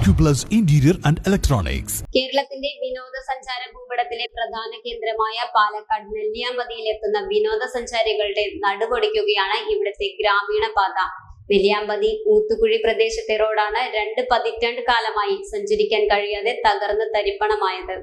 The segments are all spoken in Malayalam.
Acuplus Interior and Electronics. കേരളത്തിന്റെ വിനോദസഞ്ചാര ഭൂപടത്തിലെ പ്രധാന കേന്ദ്രമായ പാലക്കാട് നെല്ലിയാമ്പതിയിലെത്തുന്ന വിനോദസഞ്ചാരികളുടെ നടുപൊടിക്കുകയാണ് ഇവിടുത്തെ ഗ്രാമീണ പാത. നെല്ലിയാമ്പതി ഊത്തുകുഴി പ്രദേശത്തെ റോഡാണ് 2 പതിറ്റാണ്ട് കാലമായി സഞ്ചരിക്കാൻ കഴിയാതെ തകർന്ന് തരിപ്പണമായത്.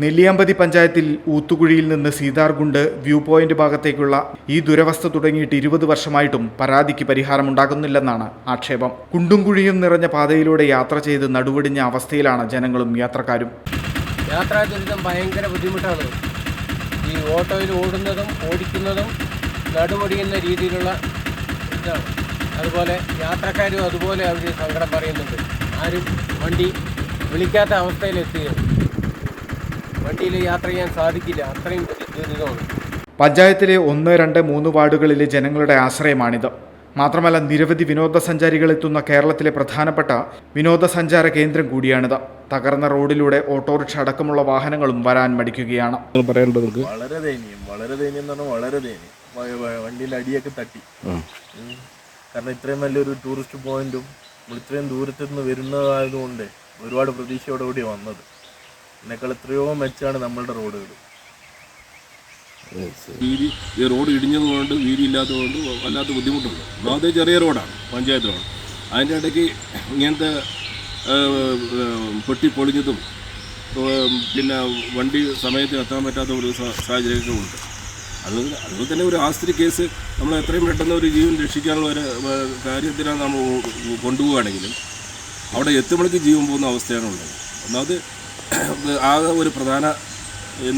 നെല്ലിയാമ്പതി പഞ്ചായത്തിൽ ഊത്തുകുഴിയിൽ നിന്ന് സീതാർകുണ്ട് വ്യൂ പോയിന്റ് ഭാഗത്തേക്കുള്ള ഈ ദുരവസ്ഥ തുടങ്ങിയിട്ട് 20 വർഷമായിട്ടും പരാതിക്ക് പരിഹാരമുണ്ടാകുന്നില്ലെന്നാണ് ആക്ഷേപം. കുണ്ടും കുഴിയും നിറഞ്ഞ പാതയിലൂടെ യാത്ര ചെയ്ത് നടുവൊടിഞ്ഞ അവസ്ഥയിലാണ് ജനങ്ങളും യാത്രക്കാരും. യാത്രാ ദുരിതം ഭയങ്കര ബുദ്ധിമുട്ടാണ്. ഈ ഓട്ടോയിൽ ഓടിക്കുന്നതും നടുവൊടിയുന്ന രീതിയിലുള്ള ഇതാണ്. അതുപോലെ യാത്രക്കാരും അതുപോലെ അവർ സങ്കടം പറയുന്നുണ്ട്. ആരും വണ്ടി വിളിക്കാത്ത അവസ്ഥയിലെത്തിയത്. വണ്ടിയിൽ യാത്ര ചെയ്യാൻ സാധിക്കില്ല, അത്രയും ദുരിതമാണ്. പഞ്ചായത്തിലെ 1, 2, 3 വാർഡുകളിലെ ജനങ്ങളുടെ ആശ്രയമാണിത്. മാത്രമല്ല നിരവധി വിനോദസഞ്ചാരികൾ എത്തുന്ന കേരളത്തിലെ പ്രധാനപ്പെട്ട വിനോദസഞ്ചാര കേന്ദ്രം കൂടിയാണിത്. തകർന്ന റോഡിലൂടെ ഓട്ടോറിക്ഷ അടക്കമുള്ള വാഹനങ്ങളും വരാൻ മടിക്കുകയാണ്. വളരെ ദയനീയം എന്ന് പറഞ്ഞാൽ വളരെ ദയനീയം. വണ്ടിയിൽ അടിയൊക്കെ തട്ടി. കാരണം ഇത്രയും നല്ലൊരു ടൂറിസ്റ്റ് പോയിന്റും ഇത്രയും ദൂരത്തു നിന്ന് വരുന്നതായതുകൊണ്ട് ഒരുപാട് പ്രതീക്ഷയോടുകൂടി വന്നത്. ഇതിനേക്കാൾ എത്രയോ മെച്ചാണ് നമ്മളുടെ റോഡുകൾ. ഈ റോഡ് ഇടിഞ്ഞതുകൊണ്ട് വീതി ഇല്ലാത്തതുകൊണ്ട് വല്ലാത്ത ബുദ്ധിമുട്ടുണ്ട്. അത് ചെറിയ റോഡാണ്, പഞ്ചായത്ത് റോഡ്. അതിൻ്റെ ഇടയ്ക്ക് ഇങ്ങനത്തെ പൊട്ടിപ്പൊളിഞ്ഞതും പിന്നെ വണ്ടി സമയത്ത് എത്താൻ പറ്റാത്ത ഒരു സാഹചര്യമൊക്കെ ഉണ്ട്. അതുപോലെ തന്നെ ഒരു ആസ്തി കേസ് നമ്മൾ എത്രയും പെട്ടെന്ന് ഒരു ജീവൻ രക്ഷിക്കാനുള്ള ഒരു കാര്യത്തിനാണ് നമ്മൾ കൊണ്ടുപോവുകയാണെങ്കിലും അവിടെ എത്തുമ്പോഴേക്ക് ജീവൻ പോകുന്ന അവസ്ഥയാണ് ഉള്ളത്. ഒന്നാമത് ആകെ ഒരു പ്രധാന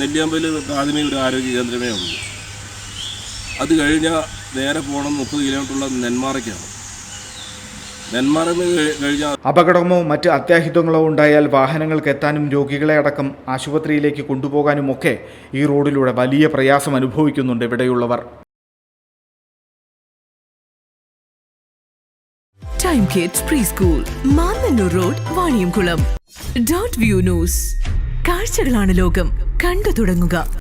നെല്ലിയാമ്പതിൽ പ്രാഥമിക ഒരു ആരോഗ്യ കേന്ദ്രമേ ഉള്ളൂ. അത് കഴിഞ്ഞാൽ നേരെ പോകണം 30 കിലോമീറ്ററുള്ള നെന്മാറയ്ക്കാണ്. നെന്മാറ കഴിഞ്ഞാൽ അപകടമോ മറ്റ് അത്യാഹിതങ്ങളോ ഉണ്ടായാൽ വാഹനങ്ങൾക്ക് എത്താനും രോഗികളെ അടക്കം ആശുപത്രിയിലേക്ക് കൊണ്ടുപോകാനുമൊക്കെ ഈ റോഡിലൂടെ വലിയ പ്രയാസം അനുഭവിക്കുന്നുണ്ട് ഇവിടെയുള്ളവർ. Time kids pre school, Mannannur road, Vaniyamkulam. Dot view news. കാഴ്ചകളാണ് ലോകം, കണ്ടു തുടങ്ങുക.